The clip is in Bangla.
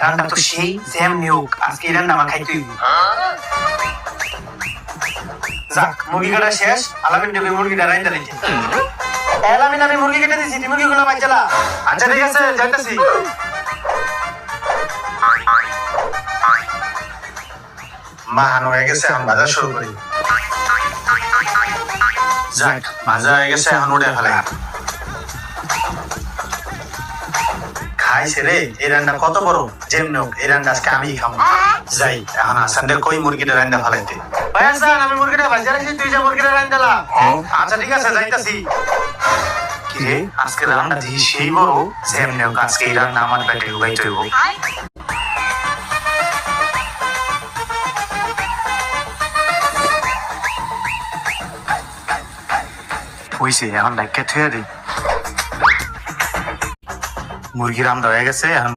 রান্না তো সেই যেমনি হোক আজকে এই রান্না আমার খাইতে হইব। যাক মুরগি কাটা শেষ, আলামিন ডুবে মুরগিটা রাইন্দা দিচ্ছে। আলামিন আমি মুরগি কেটে দিছি, তুমি মুরগিগুলো বাঁচালা। আচ্ছা ঠিক আছে যাইতাছি। মাহান হয়ে গেছে, এখন বাজার শুরু করি। যাক ভাজা হয়ে গেছে, এখন উঠে ফেলে খাইছে রে। এই রান্না কত বড়, যেমনি হোক এই রান্না আজকে আমি খাবো। যাই এখন হাসানদের কই মুরগিটা রান্না ফেলাইতে। ভাই হাসান আমি মুরগিটা ভাজা রাখছি, তুই যা মুরগিটা রান্নালা। আচ্ছা ঠিক আছে যাইতাছি। কি রে আজকে রান্না দিয়ে সেই বড়, যেমনি হোক আজকে এই রান্না আমার পেটে উগাইতে হইব। হইছে এখন ডাক্কা থুয়া দিই। মুরগি রান্না হয়ে গেছে, এখন